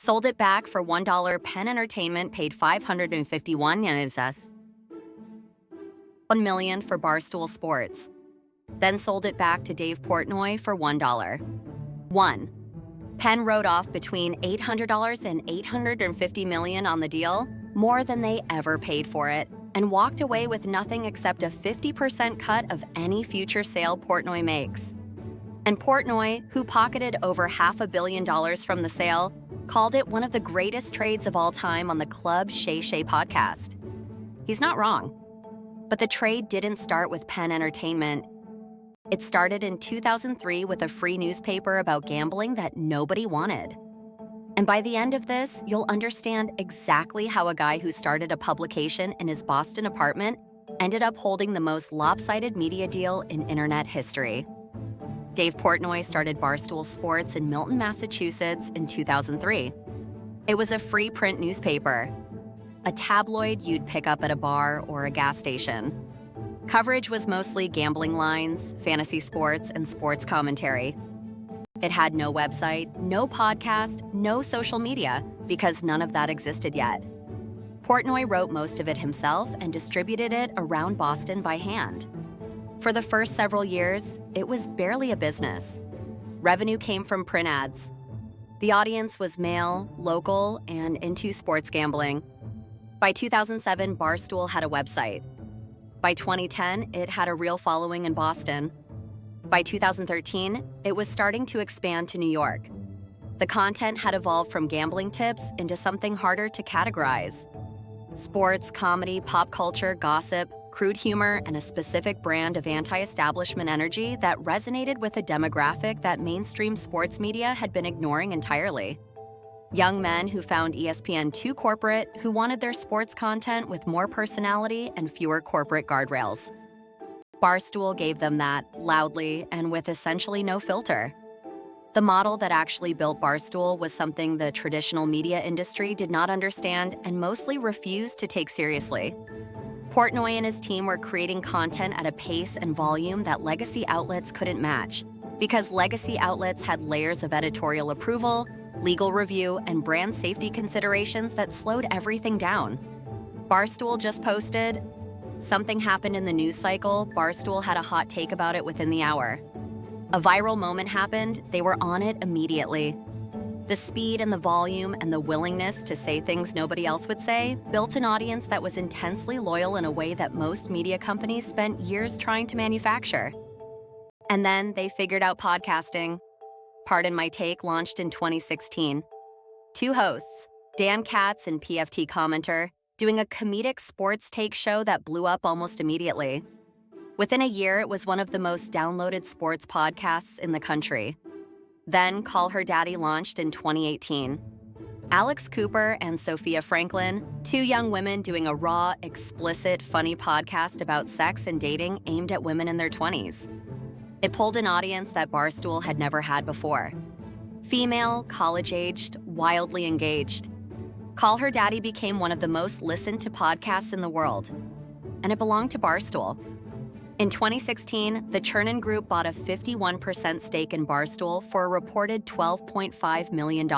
Sold it back for $1. Penn Entertainment paid 551 $1 million for Barstool Sports, then sold it back to Dave Portnoy for $1. 1. Penn wrote off between $800 and $850 million on the deal, more than they ever paid for it, and walked away with nothing except a 50% cut of any future sale Portnoy makes. And Portnoy, who pocketed over $500 million from the sale, called it one of the greatest trades of all time on the Club Shay Shay podcast. He's not wrong. But the trade didn't start with Penn Entertainment. It started in 2003 with a free newspaper about gambling that nobody wanted. And by the end of this, you'll understand exactly how a guy who started a publication in his Boston apartment ended up holding the most lopsided media deal in internet history. Dave Portnoy started Barstool Sports in Milton, Massachusetts in 2003. It was a free print newspaper, a tabloid you'd pick up at a bar or a gas station. Coverage was mostly gambling lines, fantasy sports, and sports commentary. It had no website, no podcast, no social media, because none of that existed yet. Portnoy wrote most of it himself and distributed it around Boston by hand. For the first several years, it was barely a business. Revenue came from print ads. The audience was male, local, and into sports gambling. By 2007, Barstool had a website. By 2010, it had a real following in Boston. By 2013, it was starting to expand to New York. The content had evolved from gambling tips into something harder to categorize. Sports, comedy, pop culture, gossip, crude humor, and a specific brand of anti-establishment energy that resonated with a demographic that mainstream sports media had been ignoring entirely. Young men who found ESPN too corporate, who wanted their sports content with more personality and fewer corporate guardrails. Barstool gave them that, loudly and with essentially no filter. The model that actually built Barstool was something the traditional media industry did not understand and mostly refused to take seriously. Portnoy and his team were creating content at a pace and volume that legacy outlets couldn't match, because legacy outlets had layers of editorial approval, legal review, and brand safety considerations that slowed everything down. Barstool just posted, something happened in the news cycle, Barstool had a hot take about it within the hour. A viral moment happened, they were on it immediately. The speed and the volume and the willingness to say things nobody else would say built an audience that was intensely loyal in a way that most media companies spent years trying to manufacture. And then they figured out podcasting. Pardon My Take launched in 2016. Two hosts, Dan Katz and PFT commenter, doing a comedic sports take show that blew up almost immediately. Within a year, it was one of the most downloaded sports podcasts in the country. Then Call Her Daddy launched in 2018. Alex Cooper and Sophia Franklin, two young women doing a raw, explicit, funny podcast about sex and dating aimed at women in their 20s. It pulled an audience that Barstool had never had before. Female, college-aged, wildly engaged. Call Her Daddy became one of the most listened to podcasts in the world, and it belonged to Barstool. In 2016, the Churn Group bought a 51% stake in Barstool for a reported $12.5 million.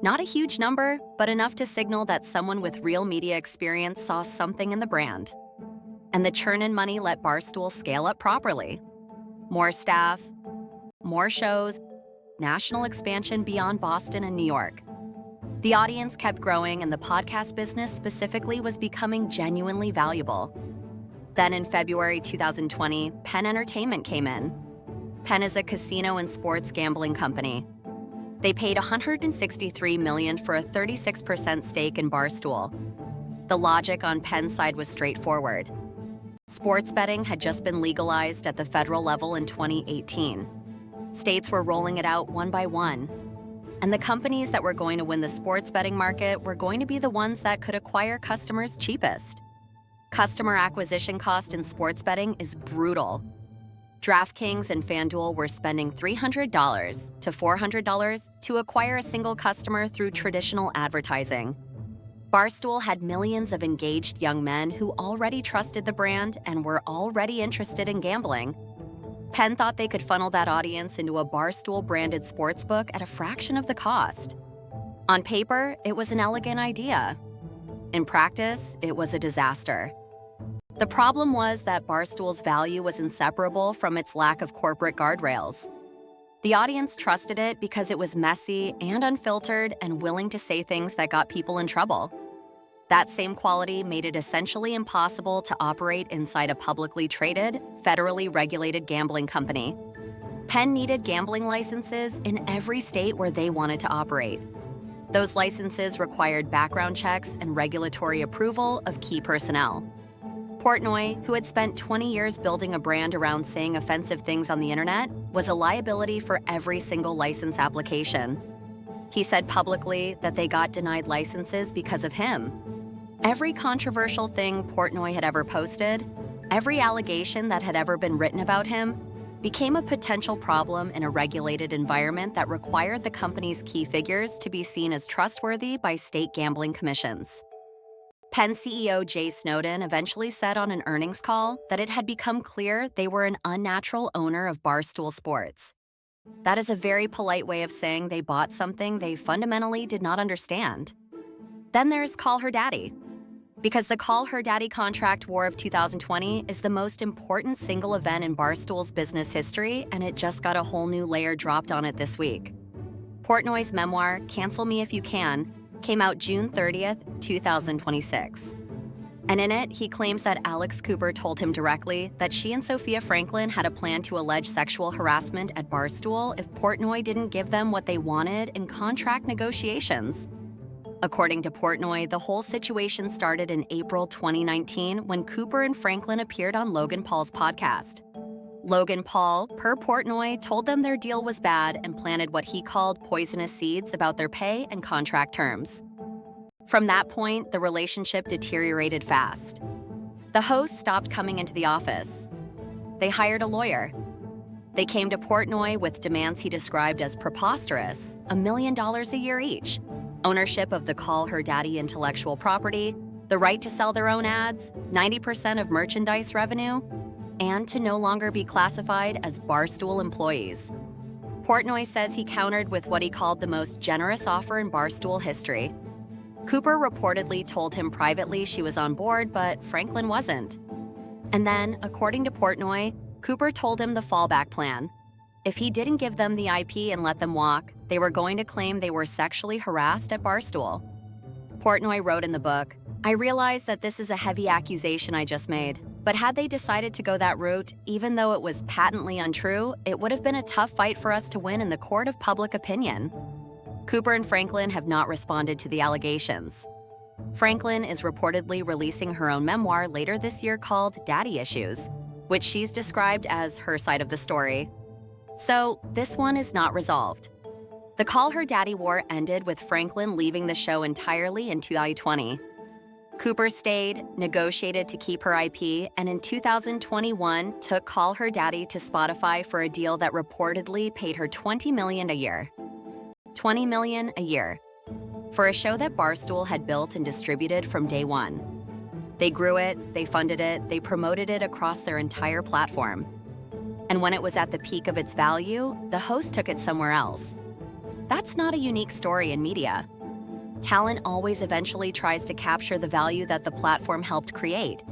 Not a huge number, but enough to signal that someone with real media experience saw something in the brand. And the Churn money let Barstool scale up properly. More staff, more shows, national expansion beyond Boston and New York. The audience kept growing, and the podcast business specifically was becoming genuinely valuable. Then in February 2020, Penn Entertainment came in. Penn is a casino and sports gambling company. They paid $163 million for a 36% stake in Barstool. The logic on Penn's side was straightforward. Sports betting had just been legalized at the federal level in 2018. States were rolling it out one by one. And the companies that were going to win the sports betting market were going to be the ones that could acquire customers cheapest. Customer acquisition cost in sports betting is brutal. DraftKings and FanDuel were spending $300 to $400 to acquire a single customer through traditional advertising. Barstool had millions of engaged young men who already trusted the brand and were already interested in gambling. Penn thought they could funnel that audience into a Barstool-branded sportsbook at a fraction of the cost. On paper, it was an elegant idea. In practice, it was a disaster. The problem was that Barstool's value was inseparable from its lack of corporate guardrails. The audience trusted it because it was messy and unfiltered and willing to say things that got people in trouble. That same quality made it essentially impossible to operate inside a publicly traded, federally regulated gambling company. Penn needed gambling licenses in every state where they wanted to operate. Those licenses required background checks and regulatory approval of key personnel. Portnoy, who had spent 20 years building a brand around saying offensive things on the internet, was a liability for every single license application. He said publicly that they got denied licenses because of him. Every controversial thing Portnoy had ever posted, every allegation that had ever been written about him, became a potential problem in a regulated environment that required the company's key figures to be seen as trustworthy by state gambling commissions. Penn CEO Jay Snowden eventually said on an earnings call that it had become clear they were an unnatural owner of Barstool Sports. That is a very polite way of saying they bought something they fundamentally did not understand. Then there's Call Her Daddy. Because the Call Her Daddy contract war of 2020 is the most important single event in Barstool's business history, and it just got a whole new layer dropped on it this week. Portnoy's memoir, Cancel Me If You Can, came out June 30th, 2026. And in it, he claims that Alex Cooper told him directly that she and Sophia Franklin had a plan to allege sexual harassment at Barstool if Portnoy didn't give them what they wanted in contract negotiations. According to Portnoy, the whole situation started in April 2019 when Cooper and Franklin appeared on Logan Paul's podcast. Logan Paul, per Portnoy, told them their deal was bad and planted what he called poisonous seeds about their pay and contract terms. From that point, the relationship deteriorated fast. The hosts stopped coming into the office. They hired a lawyer. They came to Portnoy with demands he described as preposterous, $1 million a year each, ownership of the Call Her Daddy intellectual property, the right to sell their own ads, 90% of merchandise revenue, and to no longer be classified as Barstool employees. Portnoy says he countered with what he called the most generous offer in Barstool history. Cooper reportedly told him privately she was on board, but Franklin wasn't. And then, according to Portnoy, Cooper told him the fallback plan. If he didn't give them the IP and let them walk, they were going to claim they were sexually harassed at Barstool. Portnoy wrote in the book, "I realize that this is a heavy accusation I just made, but had they decided to go that route, even though it was patently untrue, it would have been a tough fight for us to win in the court of public opinion." Cooper and Franklin have not responded to the allegations. Franklin is reportedly releasing her own memoir later this year called Daddy Issues, which she's described as her side of the story. So, this one is not resolved. The Call Her Daddy war ended with Franklin leaving the show entirely in 2020. Cooper stayed, negotiated to keep her IP, and in 2021 took Call Her Daddy to Spotify for a deal that reportedly paid her $20 million a year. $20 million a year. For a show that Barstool had built and distributed from day one. They grew it, they funded it, they promoted it across their entire platform. And when it was at the peak of its value, the host took it somewhere else. That's not a unique story in media. Talent always eventually tries to capture the value that the platform helped create.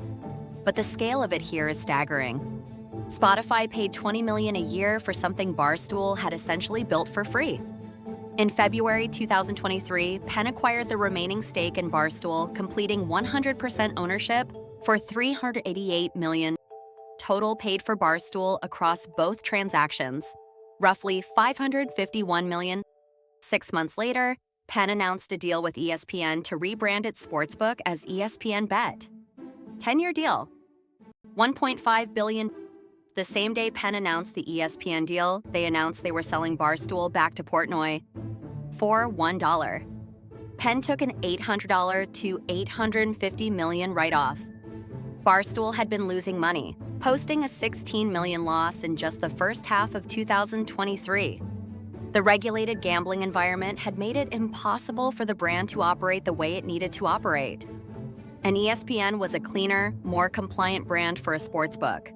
But the scale of it here is staggering. Spotify paid $20 million a year for something Barstool had essentially built for free. In February 2023, Penn acquired the remaining stake in Barstool, completing 100% ownership for $388 million total paid for Barstool across both transactions, roughly $551 million. 6 months later, Penn announced a deal with ESPN to rebrand its sportsbook as ESPN Bet. 10-year deal. $1.5 billion. The same day Penn announced the ESPN deal, they announced they were selling Barstool back to Portnoy for $1. Penn took an $800 to $850 million write-off. Barstool had been losing money, posting a $16 million loss in just the first half of 2023. The regulated gambling environment had made it impossible for the brand to operate the way it needed to operate. And ESPN was a cleaner, more compliant brand for a sportsbook.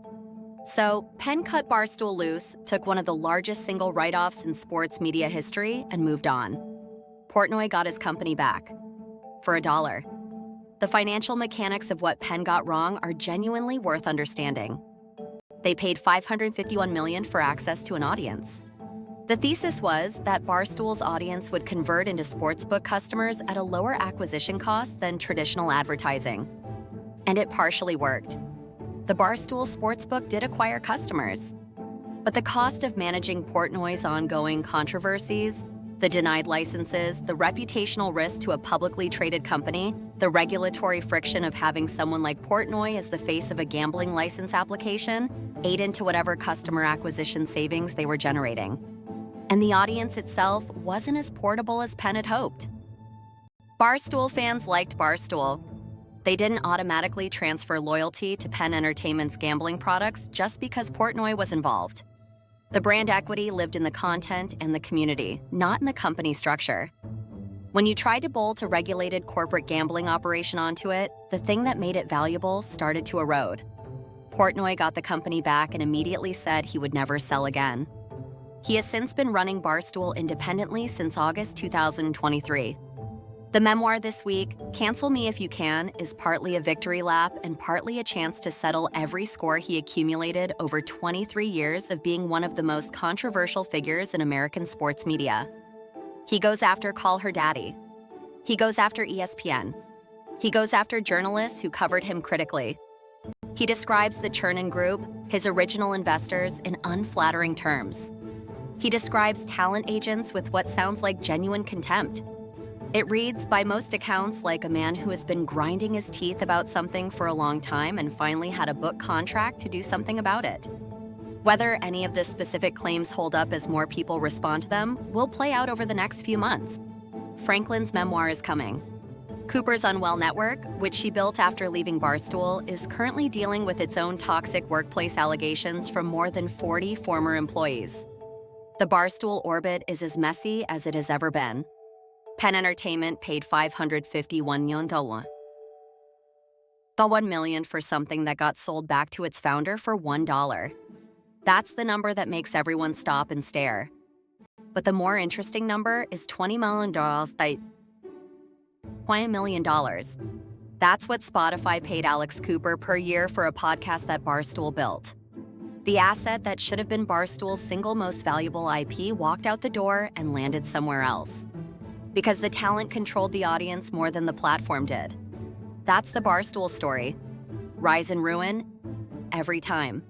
So, Penn cut Barstool loose, took one of the largest single write-offs in sports media history, and moved on. Portnoy got his company back. For $1. The financial mechanics of what Penn got wrong are genuinely worth understanding. They paid $551 million for access to an audience. The thesis was that Barstool's audience would convert into sportsbook customers at a lower acquisition cost than traditional advertising. And it partially worked. The Barstool Sportsbook did acquire customers. But the cost of managing Portnoy's ongoing controversies, the denied licenses, the reputational risk to a publicly traded company, the regulatory friction of having someone like Portnoy as the face of a gambling license application, ate into whatever customer acquisition savings they were generating. And the audience itself wasn't as portable as Penn had hoped. Barstool fans liked Barstool. They didn't automatically transfer loyalty to Penn Entertainment's gambling products just because Portnoy was involved. The brand equity lived in the content and the community, not in the company structure. When you tried to bolt a regulated corporate gambling operation onto it, the thing that made it valuable started to erode. Portnoy got the company back and immediately said he would never sell again. He has since been running Barstool independently since August 2023. The memoir this week, Cancel Me If You Can, is partly a victory lap and partly a chance to settle every score he accumulated over 23 years of being one of the most controversial figures in American sports media. He goes after Call Her Daddy. He goes after ESPN. He goes after journalists who covered him critically. He describes the Churn Group, his original investors, in unflattering terms. He describes talent agents with what sounds like genuine contempt. It reads, by most accounts, like a man who has been grinding his teeth about something for a long time and finally had a book contract to do something about it. Whether any of the specific claims hold up as more people respond to them will play out over the next few months. Franklin's memoir is coming. Cooper's Unwell Network, which she built after leaving Barstool, is currently dealing with its own toxic workplace allegations from more than 40 former employees. The Barstool orbit is as messy as it has ever been. Penn Entertainment paid $551 million for something that got sold back to its founder for $1. That's the number that makes everyone stop and stare. But the more interesting number is $20 million. $20 million. That's what Spotify paid Alex Cooper per year for a podcast that Barstool built. The asset that should have been Barstool's single most valuable IP walked out the door and landed somewhere else. Because the talent controlled the audience more than the platform did. That's the Barstool story. Rise and ruin, every time.